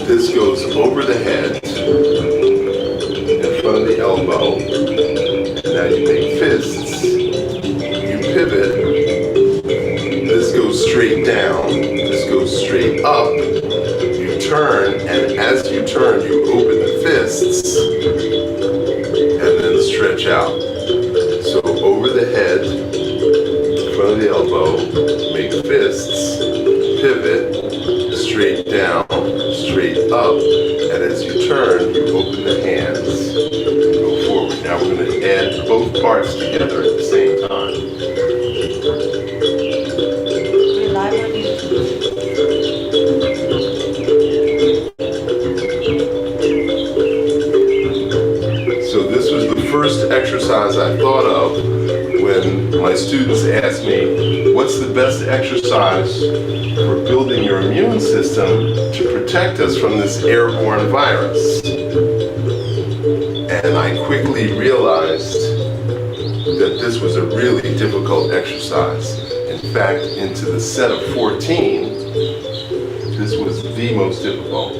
This goes over the head, in front of the elbow. Now you make fists. You pivot. This goes straight down. This goes straight up. You turn, and as you turn, you open the fists, and then stretch out. So over the head, in front of the elbow, make fists, pivot, straight down, straight up, and as you turn, you open the hands and go forward. Now we're going to add both parts together at the same time. We're live on YouTube. So this was the first exercise I thought of when my students asked me, what's the best exercise for building your immune system to protect us from this airborne virus? And I quickly realized that this was a really difficult exercise. In fact, into the set of 14, this was the most difficult.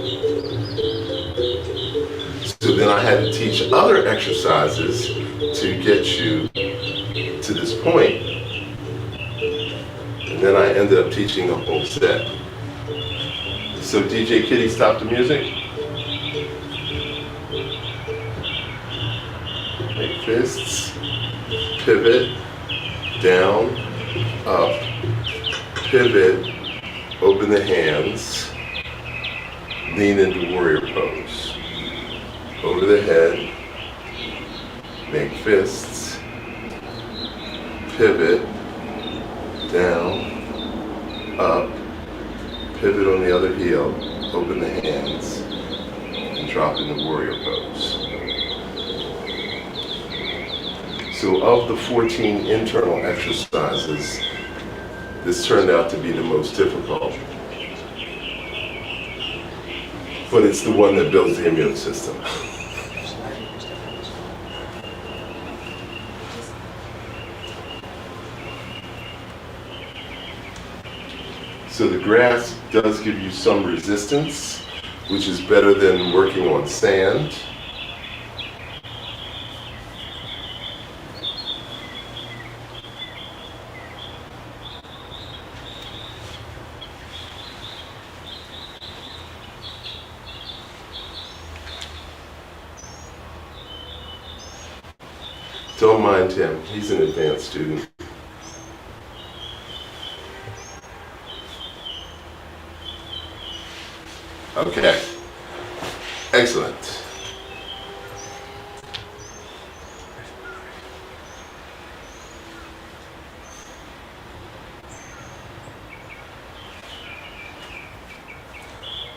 So then I had to teach other exercises to get you to this point. And then I ended up teaching the whole set. So DJ Kitty, stop the music. Make fists, pivot, down, up, pivot, open the hands, lean into warrior pose. Over the head, make fists, pivot, down, up, pivot on the other heel, open the hands, and drop into warrior pose. So of the 14 internal exercises, this turned out to be the most difficult. But it's the one that builds the immune system. So the grass does give you some resistance, which is better than working on sand. Don't mind him, he's an advanced student. Okay, excellent.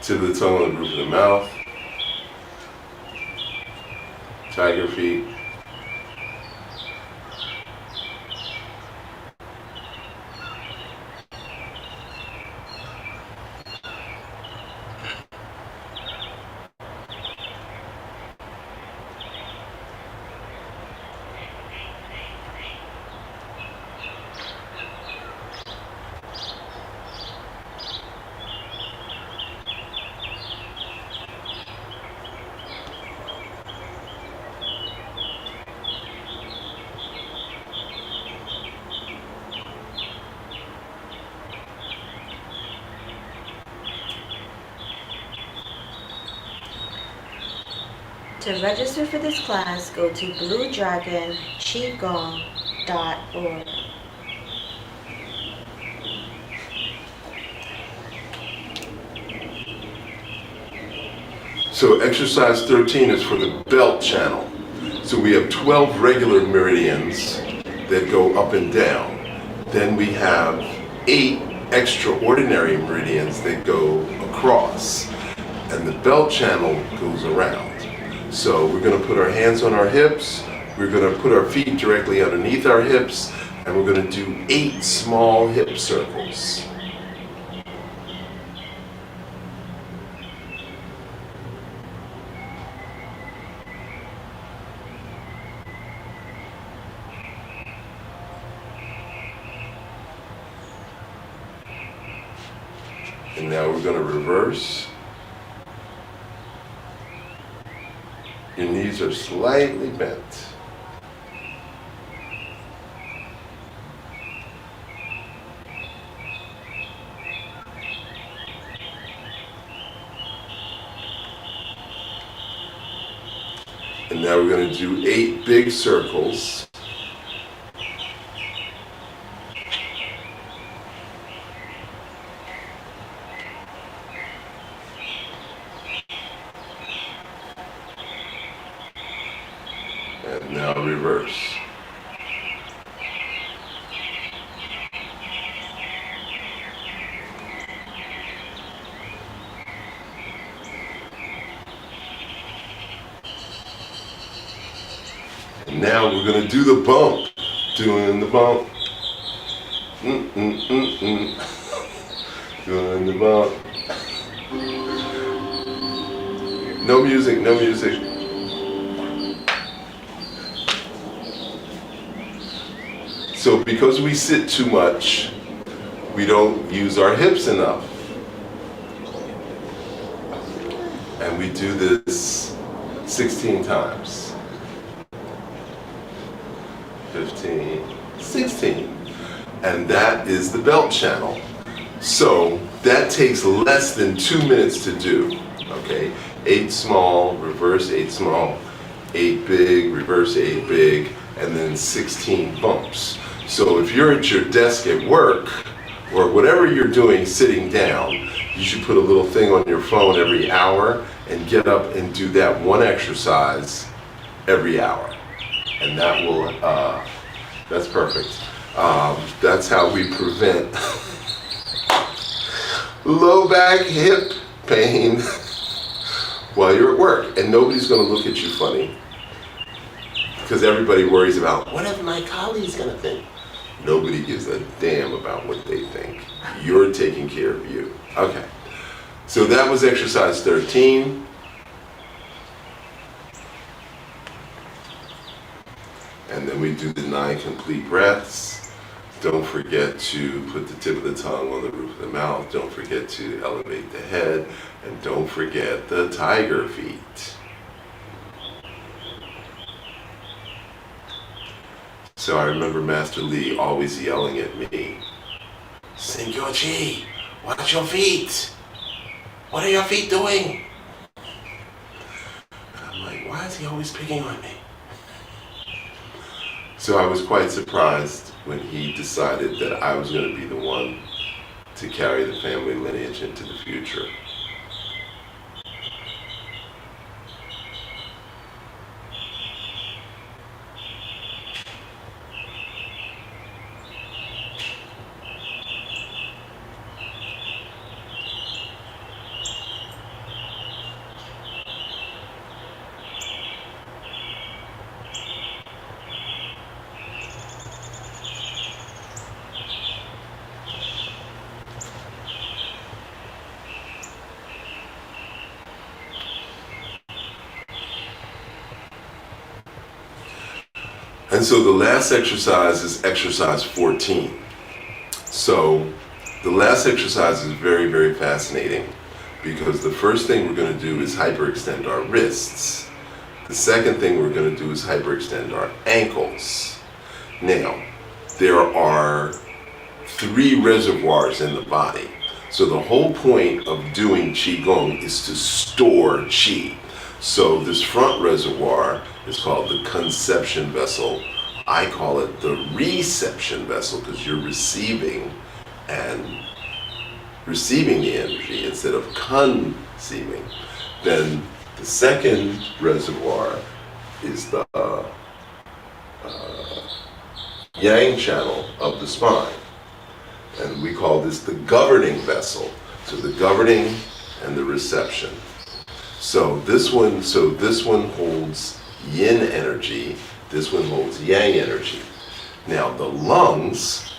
Tip of the tongue on the roof of the mouth. Tiger feet. To register for this class, go to bluedragonqigong.org. So exercise 13 is for the belt channel. So we have 12 regular meridians that go up and down. Then we have 8 extraordinary meridians that go across. And the belt channel goes around. So we're going to put our hands on our hips, we're going to put our feet directly underneath our hips, and we're going to do 8 small hip circles. And now we're going to reverse. Your knees are slightly bent. And now we're going to do 8 big circles. And now reverse. And now we're going to do the bump. Doing the bump. Doing the bump. No music, no music. So because we sit too much, we don't use our hips enough. And we do this 16 times. 15, 16. And that is the belt channel. So that takes less than 2 minutes to do. Okay? 8 small, reverse 8 small, 8 big, reverse 8 big, and then 16 bumps. So if you're at your desk at work, or whatever you're doing sitting down, you should put a little thing on your phone every hour and get up and do that one exercise every hour. And that will, that's perfect. That's how we prevent low back, hip pain while you're at work. And nobody's gonna look at you funny, because everybody worries about, what if my colleague's gonna think? Nobody gives a damn about what they think. You're taking care of you. Okay, so that was exercise 13. And then we do the 9 complete breaths. Don't forget to put the tip of the tongue on the roof of the mouth. Don't forget to elevate the head. And don't forget the tiger feet. So I remember Master Lee always yelling at me, "Sink your chi, watch your feet. What are your feet doing?" And I'm like, why is he always picking on me? So I was quite surprised when he decided that I was going to be the one to carry the family lineage into the future. And so the last exercise is exercise 14. So the last exercise is very, very fascinating, because the first thing we're going to do is hyperextend our wrists. The second thing we're going to do is hyperextend our ankles. Now, there are 3 reservoirs in the body. So the whole point of doing Qigong is to store Qi. So this front reservoir is called the conception vessel. I call it the reception vessel, because you're receiving the energy instead of conceiving. Then the second reservoir is the yang channel of the spine. And we call this the governing vessel. So the governing and the reception. So this one holds yin energy, this one holds yang energy. Now the lungs,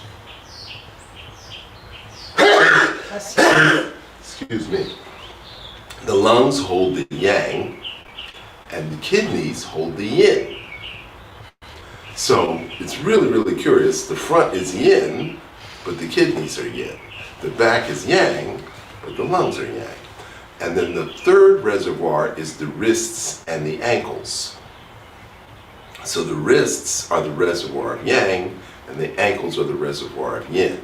excuse me, the lungs hold the yang and the kidneys hold the yin. So it's really, really curious. The front is yin, but the kidneys are yin. The back is yang, but the lungs are yang. And then the third reservoir is the wrists and the ankles. So the wrists are the reservoir of yang, and the ankles are the reservoir of yin.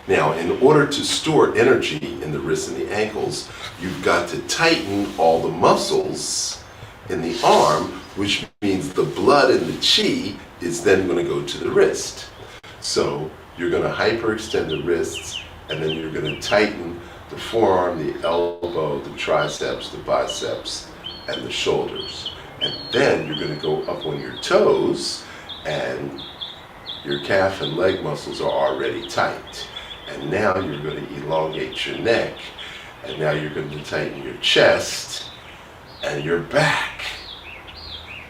Now, in order to store energy in the wrists and the ankles, you've got to tighten all the muscles in the arm, which means the blood and the qi is then going to go to the wrist. So you're going to hyperextend the wrists, and then you're going to tighten the forearm, the elbow, the triceps, the biceps, and the shoulders. And then you're going to go up on your toes, and your calf and leg muscles are already tight. And now you're going to elongate your neck, and now you're going to tighten your chest and your back.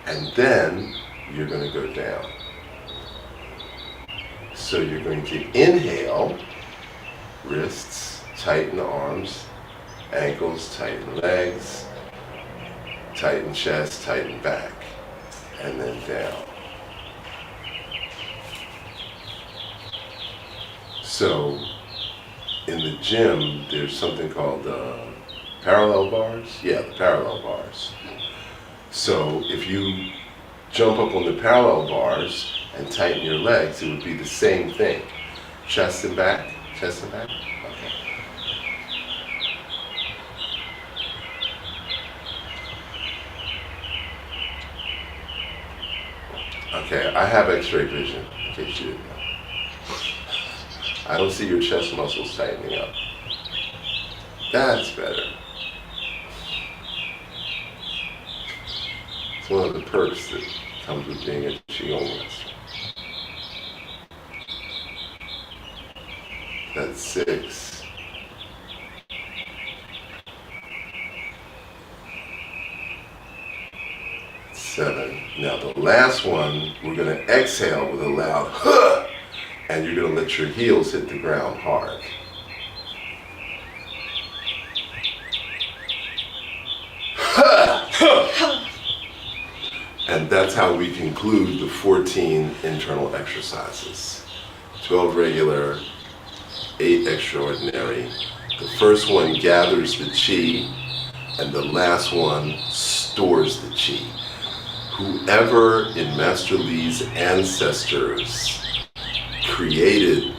And then you're going to go down. So you're going to inhale, wrists, tighten the arms, ankles, tighten legs, tighten chest, tighten back, and then down. So in the gym, there's something called parallel bars. Yeah, the parallel bars. So if you jump up on the parallel bars and tighten your legs, it would be the same thing. Chest and back, chest and back. Okay. Okay, I have x-ray vision, in case you didn't know. I don't see your chest muscles tightening up. That's better. It's one of the perks that comes with being a Qigong master. That's 6. That's 7. Now the last one, we're going to exhale with a loud huh, and you're going to let your heels hit the ground hard. And that's how we conclude the 14 internal exercises. 12 regular, 8 extraordinary. The first one gathers the qi, and the last one stores the qi. Whoever in Master Li's ancestors created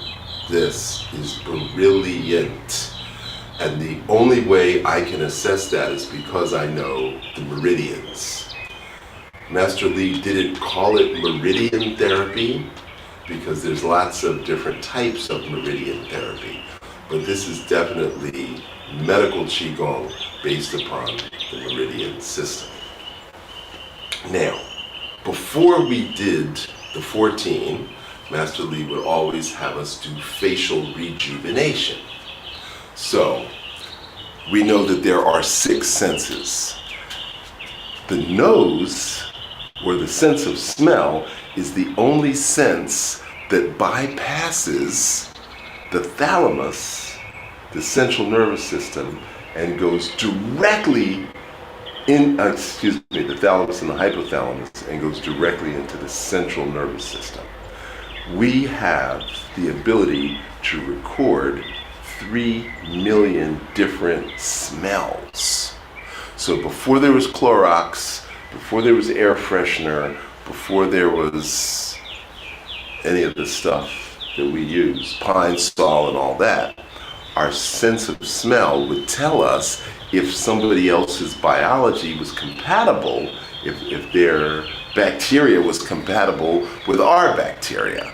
this is brilliant. And the only way I can assess that is because I know the meridians. Master Li didn't call it meridian therapy because there's lots of different types of meridian therapy. But this is definitely medical Qigong based upon the meridian system. Now, before we did the 14, Master Li would always have us do facial rejuvenation. So, we know that there are 6 senses. The nose, or the sense of smell, is the only sense that bypasses the thalamus, the central nervous system, and goes directly the thalamus and the hypothalamus, and goes directly into the central nervous system. We have the ability to record 3 million different smells. So before there was Clorox, before there was air freshener, before there was any of the stuff that we use, Pine Sol and all that, our sense of smell would tell us if somebody else's biology was compatible, if their bacteria was compatible with our bacteria.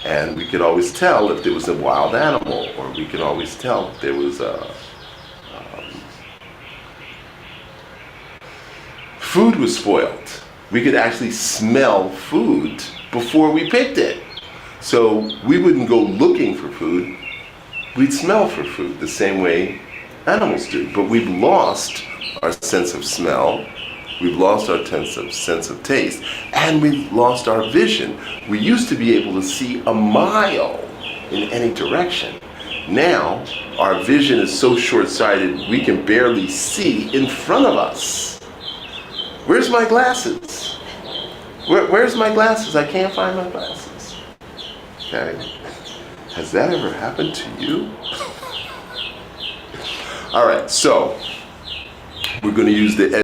And we could always tell if there was a wild animal, or we could always tell if there was food was spoiled. We could actually smell food before we picked it. So we wouldn't go looking for food, we'd smell for food the same way animals do. But we've lost our sense of smell, we've lost our sense of taste, and we've lost our vision. We used to be able to see a mile in any direction. Now, our vision is so short-sighted we can barely see in front of us. Where's my glasses? Where's my glasses? I can't find my glasses. Okay. Has that ever happened to you? All right, so We're going to use the